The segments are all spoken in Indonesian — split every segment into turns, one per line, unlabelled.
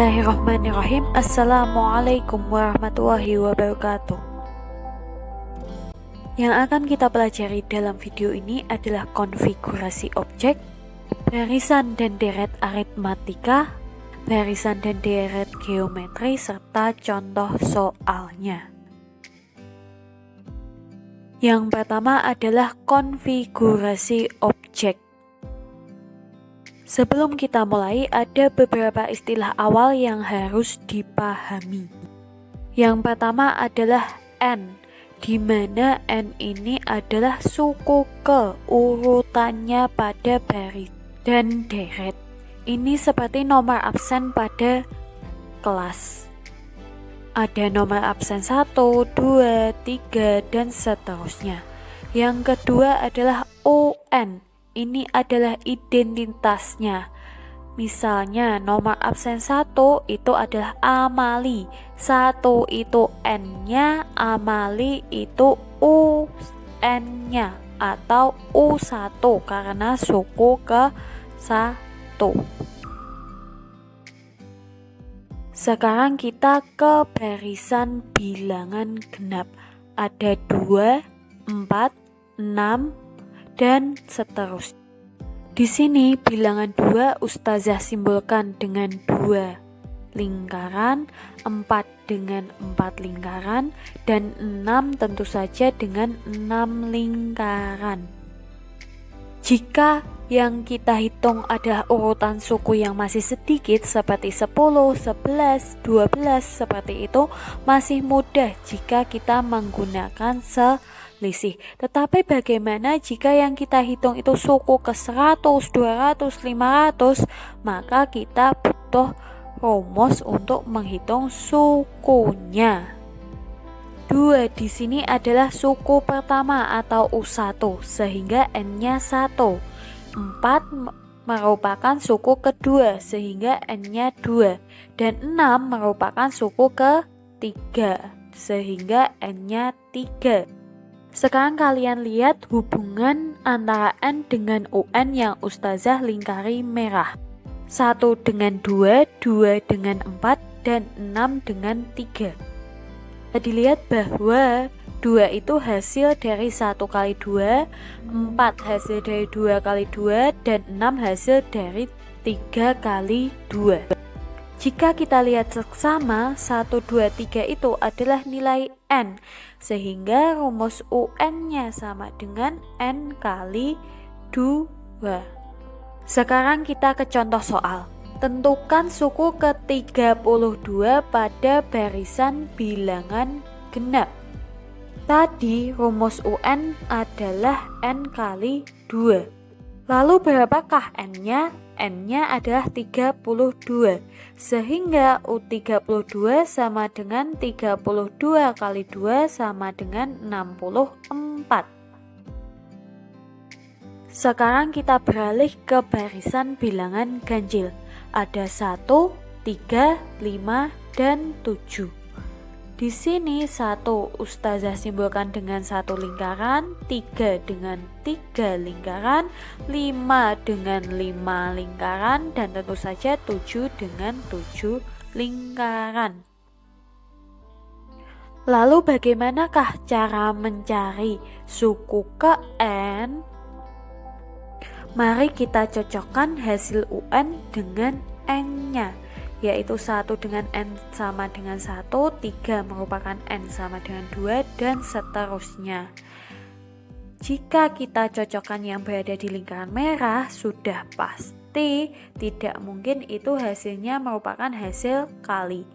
Bismillahirrahmanirrahim. Assalamualaikum warahmatullahi wabarakatuh. Yang akan kita pelajari dalam video ini adalah konfigurasi objek, barisan dan deret aritmatika, barisan dan deret geometri, serta contoh soalnya. Yang pertama adalah konfigurasi objek. Sebelum kita mulai, ada beberapa istilah awal yang harus dipahami. Yang pertama adalah N, di mana N ini adalah suku ke urutannya pada baris dan deret. Ini seperti nomor absen pada kelas. Ada nomor absen 1, 2, 3, dan seterusnya. Yang kedua adalah UN. Ini adalah identitasnya. Misalnya nomor absen 1 itu adalah Amali. 1 itu N-nya, Amali itu UN-nya atau U1 karena suku ke 1. Sekarang kita ke barisan bilangan genap. Ada 2, 4, 6, dan seterusnya. Di sini bilangan 2 ustazah simbolkan dengan 2 lingkaran, 4 dengan 4 lingkaran, dan 6 tentu saja dengan 6 lingkaran. Jika yang kita hitung adalah urutan suku yang masih sedikit seperti 10, 11, 12 seperti itu, masih mudah jika kita menggunakan selisih. Tetapi bagaimana jika yang kita hitung itu suku ke 100, 200, 500, maka kita butuh rumus untuk menghitung sukunya. 2 di sini adalah suku pertama atau U1 sehingga N-nya 1. 4 merupakan suku kedua sehingga N-nya 2. Dan 6 merupakan suku ketiga sehingga N-nya 3. Sekarang kalian lihat hubungan antara N dengan UN yang ustazah lingkari merah. 1 dengan 2, 2 dengan 4, dan 6 dengan 3. Dilihat bahwa 2 itu hasil dari 1 kali 2, 4 hasil dari 2 kali 2, dan 6 hasil dari 3 kali 2. Jika kita lihat seksama, 1, 2, 3 itu adalah nilai N, sehingga rumus UN-nya sama dengan N kali 2. Sekarang kita ke contoh soal. Tentukan suku ke-32 pada barisan bilangan genap. Tadi rumus UN adalah N kali 2. Lalu berapakah N-nya? N-nya adalah 32. Sehingga U32 sama dengan 32 kali 2 sama dengan 64. Sekarang kita beralih ke barisan bilangan ganjil. Ada 1, 3, 5, dan 7. Di sini 1 ustazah simbolkan dengan 1 lingkaran, 3 dengan 3 lingkaran, 5 dengan 5 lingkaran, dan tentu saja 7 dengan 7 lingkaran. Lalu bagaimanakah cara mencari suku ke N? Mari kita cocokkan hasil UN dengan N-nya, yaitu 1 dengan N sama dengan 1, 3 merupakan N sama dengan 2, dan seterusnya. Jika kita cocokkan yang berada di lingkaran merah, sudah pasti tidak mungkin itu hasilnya merupakan hasil kali,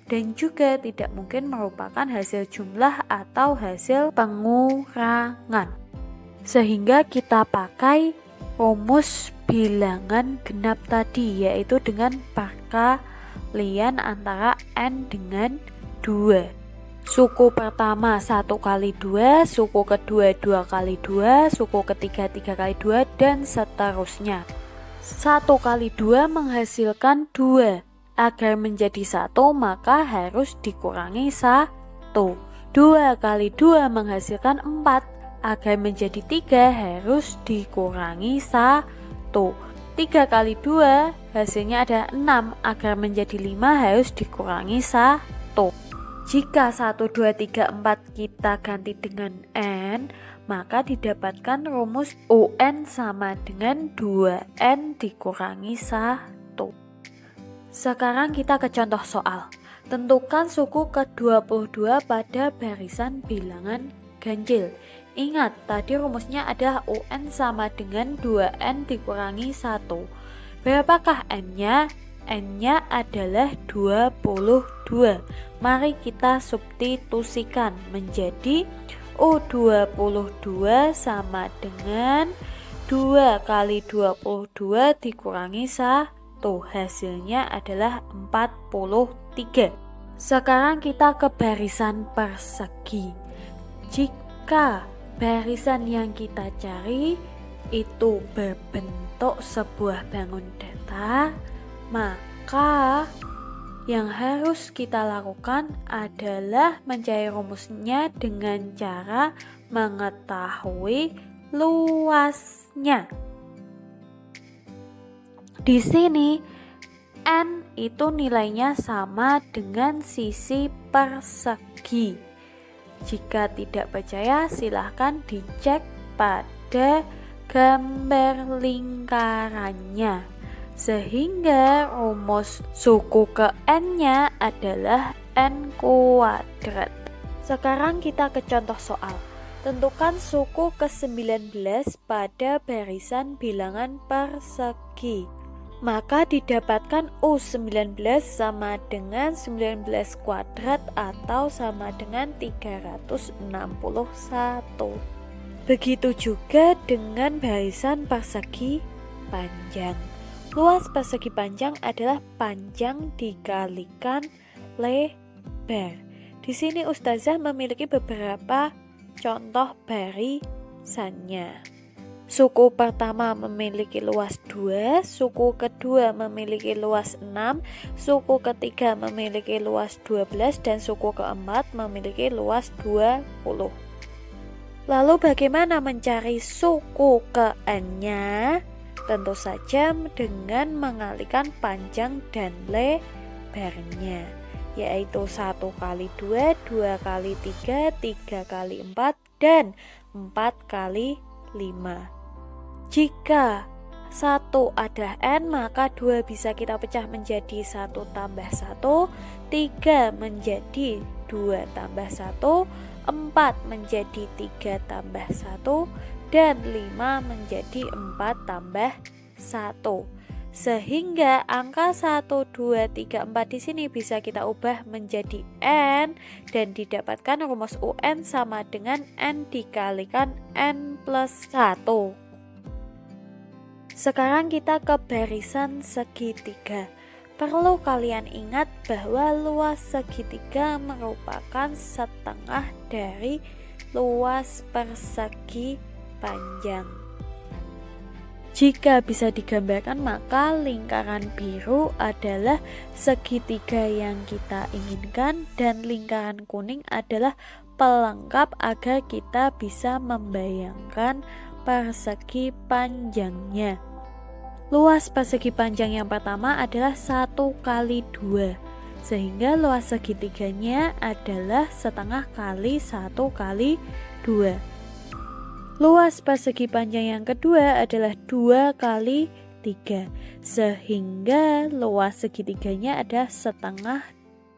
dan juga tidak mungkin merupakan hasil jumlah atau hasil pengurangan. Sehingga kita pakai rumus bilangan genap tadi, yaitu dengan perkalian antara N dengan 2. Suku pertama 1 kali 2, suku kedua 2 kali 2, suku ketiga 3 kali 2, dan seterusnya. 1 kali 2 menghasilkan 2. Agar menjadi 1 maka harus dikurangi 1. 2 kali 2 menghasilkan 4. Agar menjadi 3 harus dikurangi 1. 3 kali 2 hasilnya ada 6, agar menjadi 5 harus dikurangi 1. Jika 1, 2, 3, 4 kita ganti dengan N, maka didapatkan rumus UN sama dengan 2N dikurangi 1. Sekarang kita ke contoh soal. Tentukan suku ke-22 pada barisan bilangan ganjil. Ingat, tadi rumusnya adalah UN sama dengan 2N dikurangi 1. Berapakah N-nya? N-nya adalah 22. Mari kita substitusikan menjadi U22 sama dengan 2 kali 22 dikurangi 1. Hasilnya adalah 43. Sekarang kita ke barisan persegi. Jika barisan yang kita cari itu berbentuk sebuah bangun datar, maka yang harus kita lakukan adalah mencari rumusnya dengan cara mengetahui luasnya. Di sini N itu nilainya sama dengan sisi persegi. Jika tidak percaya, silahkan dicek pada gambar lingkarannya. Sehingga rumus suku ke N-nya adalah N kuadrat. Sekarang kita ke contoh soal. Tentukan suku ke-19 pada barisan bilangan persegi. Maka didapatkan U19 sama dengan 19 kuadrat atau sama dengan 361. Begitu juga dengan barisan persegi panjang. Luas persegi panjang adalah panjang dikalikan lebar. Di sini Ustazah memiliki beberapa contoh barisannya. Suku pertama memiliki luas 2, suku kedua memiliki luas 6, suku ketiga memiliki luas 12, dan suku keempat memiliki luas 20. Lalu bagaimana mencari suku ke N-nya? Tentu saja dengan mengalikan panjang dan lebarnya, yaitu 1 kali 2, 2 kali 3, 3 kali 4, dan 4 kali 5. Jika 1 ada N, maka 2 bisa kita pecah menjadi 1 tambah 1, 3 menjadi 2 tambah 1, 4 menjadi 3 tambah 1, dan 5 menjadi 4 tambah 1. Sehingga angka 1, 2, 3, 4 di sini bisa kita ubah menjadi N dan didapatkan rumus UN sama dengan N dikalikan N plus 1. Sekarang kita ke barisan segitiga. Perlu kalian ingat bahwa luas segitiga merupakan setengah dari luas persegi panjang. Jika bisa digambarkan, maka lingkaran biru adalah segitiga yang kita inginkan dan lingkaran kuning adalah pelengkap agar kita bisa membayangkan persegi panjangnya. Luas persegi panjang yang pertama adalah 1 kali 2, sehingga luas segitiganya adalah setengah kali 1 kali 2. Luas persegi panjang yang kedua adalah 2 kali 3, sehingga luas segitiganya adalah setengah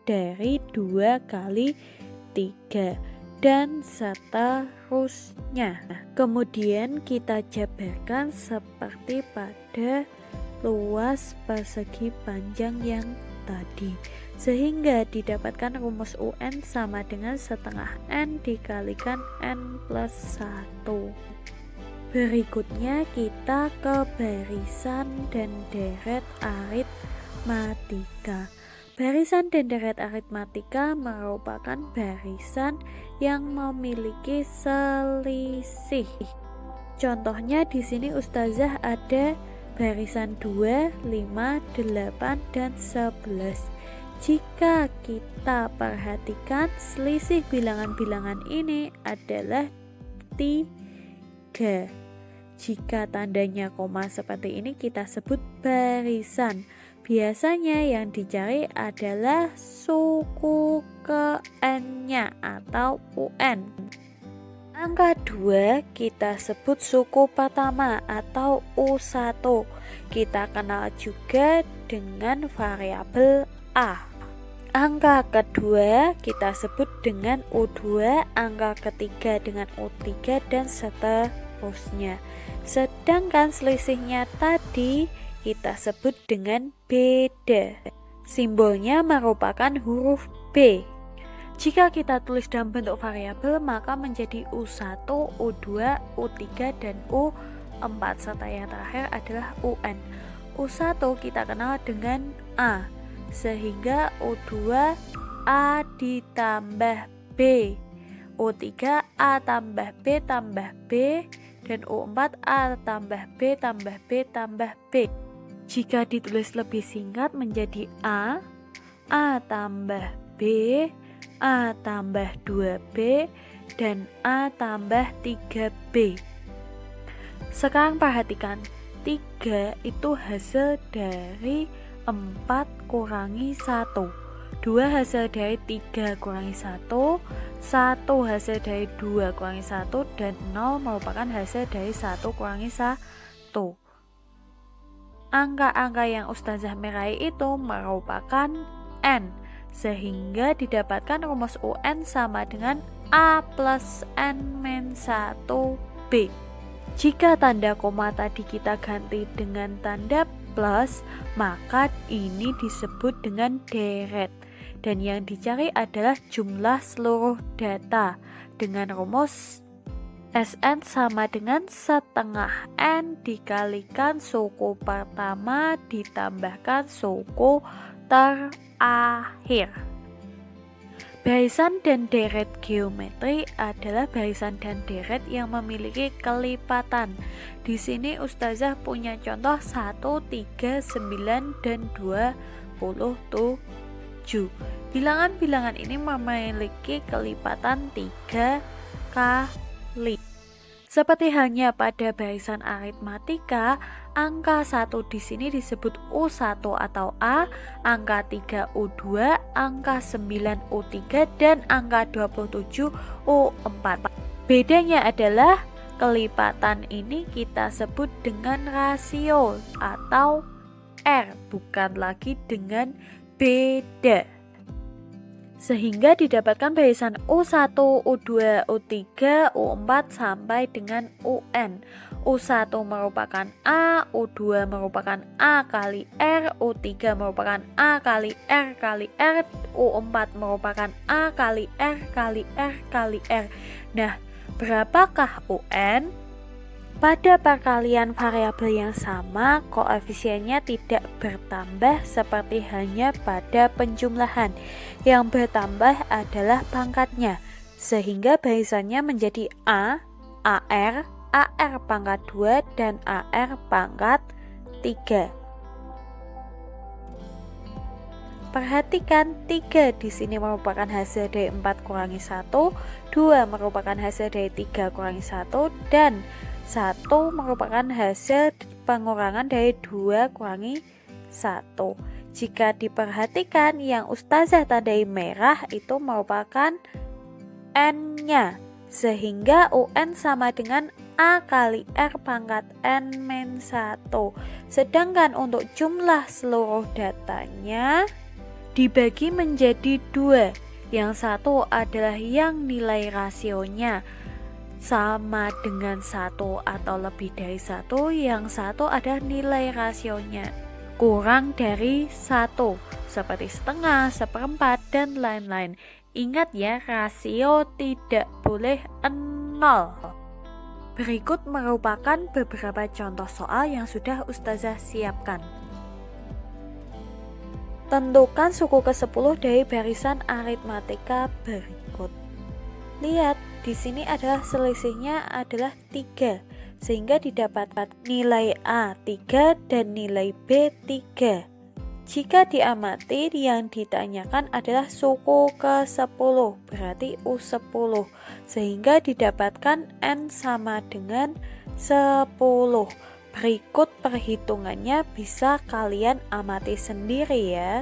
dari 2 kali 3. Dan seterusnya. Kemudian kita jabarkan seperti pada luas persegi panjang yang tadi, sehingga didapatkan rumus UN sama dengan setengah N dikalikan N plus 1. Berikutnya kita ke barisan dan deret aritmatika. Barisan dan deret aritmatika merupakan barisan yang memiliki selisih. Contohnya di sini Ustazah ada barisan 2, 5, 8, dan 11. Jika kita perhatikan, selisih bilangan-bilangan ini adalah 3. Jika tandanya koma seperti ini kita sebut barisan. Biasanya yang dicari adalah suku ke N-nya atau UN. Angka 2 kita sebut suku pertama atau U1. Kita kenal juga dengan variabel A. Angka kedua kita sebut dengan U2, angka ketiga dengan U3 dan seterusnya. Sedangkan selisihnya tadi kita sebut dengan beda. Simbolnya merupakan huruf B. Jika kita tulis dalam bentuk variabel maka menjadi U1, U2, U3 dan U4 serta yang terakhir adalah UN. U1 kita kenal dengan A, sehingga U2 A ditambah B, U3 A tambah B tambah B, dan U4 A tambah B tambah B tambah B. Jika ditulis lebih singkat menjadi A tambah B, A tambah 2B, dan A tambah 3B. Sekarang perhatikan, 3 itu hasil dari 4 kurangi 1, 2 hasil dari 3 kurangi 1, 1 hasil dari 2 kurangi 1, dan 0 merupakan hasil dari 1 kurangi 1. Angka-angka yang Ustazah meraih itu merupakan N, sehingga didapatkan rumus UN sama dengan A plus N min 1B. Jika tanda koma tadi kita ganti dengan tanda plus, maka ini disebut dengan deret. Dan yang dicari adalah jumlah seluruh data dengan rumus SN sama dengan setengah N dikalikan suku pertama ditambahkan suku terakhir. Barisan dan deret geometri adalah barisan dan deret yang memiliki kelipatan. Di sini Ustazah punya contoh 1, 3, 9, dan 27. Bilangan-bilangan ini memiliki kelipatan 3 kali. Seperti halnya pada barisan aritmatika, angka 1 di sini disebut U1 atau A, angka 3 U2, angka 9 U3, dan angka 27 U4. Bedanya adalah kelipatan ini kita sebut dengan rasio atau R, bukan lagi dengan beda. Sehingga didapatkan barisan U1, U2, U3, U4 sampai dengan UN. U1 merupakan A, U2 merupakan A kali R, U3 merupakan A kali R kali R, U4 merupakan A kali R kali R kali R. Nah, berapakah UN? Pada perkalian variabel yang sama, koefisiennya tidak bertambah seperti halnya pada penjumlahan. Yang bertambah adalah pangkatnya, sehingga barisannya menjadi A, AR, AR pangkat 2, dan AR pangkat 3. Perhatikan 3 di sini merupakan hasil dari 4 kurangi 1, 2 merupakan hasil dari 3 kurangi 1, dan 1 merupakan hasil pengurangan dari 2 kurangi 1. Jika diperhatikan yang Ustazah tandai merah itu merupakan N-nya, sehingga UN sama dengan A kali R pangkat N-1. Sedangkan untuk jumlah seluruh datanya dibagi menjadi 2. Yang satu adalah yang nilai rasionya sama dengan 1 atau lebih dari 1, yang satu adalah nilai rasionya kurang dari 1, seperti setengah, seperempat, dan lain-lain. Ingat ya, rasio tidak boleh 0. Berikut merupakan beberapa contoh soal yang sudah Ustazah siapkan. Tentukan suku ke-10 dari barisan aritmatika berikut. Lihat, di sini adalah selisihnya adalah 3, sehingga didapat nilai A 3 dan nilai B 3. Jika diamati, yang ditanyakan adalah suku ke-10, berarti U10, sehingga didapatkan N sama dengan 10. Berikut perhitungannya bisa kalian amati sendiri ya.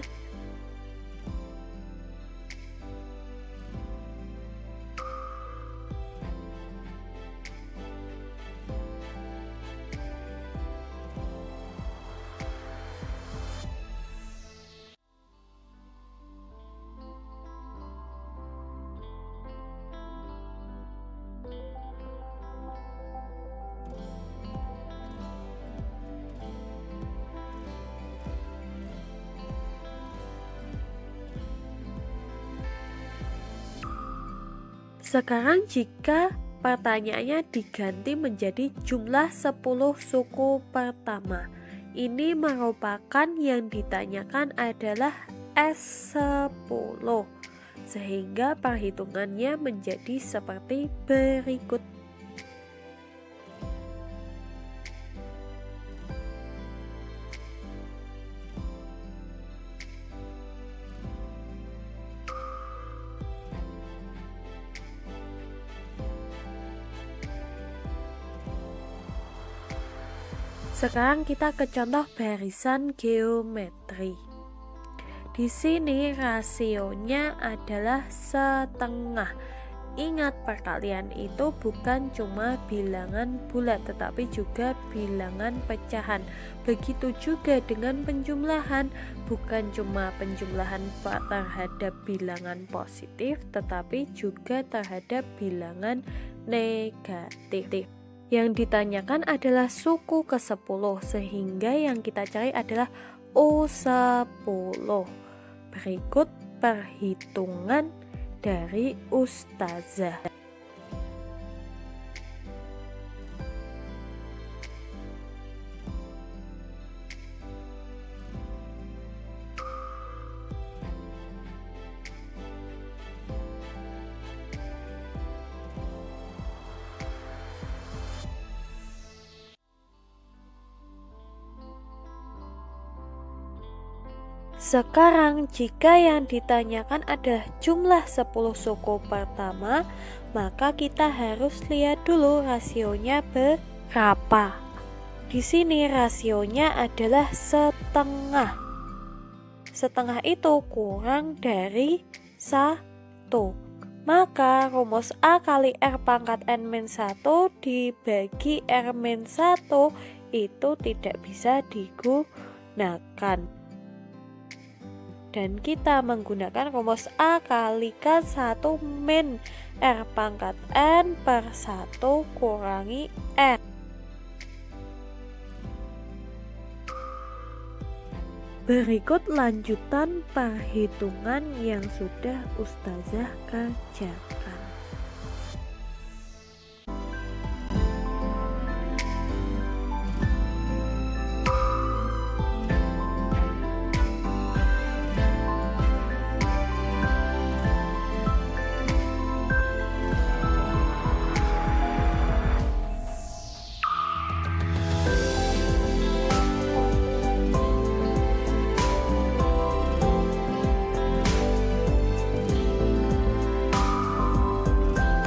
Sekarang jika pertanyaannya diganti menjadi jumlah 10 suku pertama, ini merupakan yang ditanyakan adalah S10, sehingga perhitungannya menjadi seperti berikut. Sekarang kita ke contoh barisan geometri. Di sini rasionya adalah setengah. Ingat, perkalian itu bukan cuma bilangan bulat tetapi juga bilangan pecahan. Begitu juga dengan penjumlahan, bukan cuma penjumlahan terhadap bilangan positif tetapi juga terhadap bilangan negatif. Yang ditanyakan adalah suku ke-10, sehingga yang kita cari adalah U10. Berikut perhitungan dari Ustazah. Sekarang jika yang ditanyakan adalah jumlah 10 suku pertama, maka kita harus lihat dulu rasionya berapa. Di sini rasionya adalah setengah. Setengah itu kurang dari 1. Maka rumus A kali R pangkat N-1 dibagi R-1 itu tidak bisa digunakan. Dan kita menggunakan rumus A kalikan 1 min R pangkat N per 1 kurangi R. Berikut lanjutan perhitungan yang sudah Ustazah kerjakan.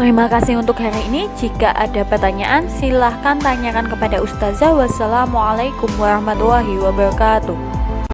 Terima kasih untuk hari ini. Jika ada pertanyaan, silahkan tanyakan kepada Ustazah. Wassalamualaikum warahmatullahi wabarakatuh.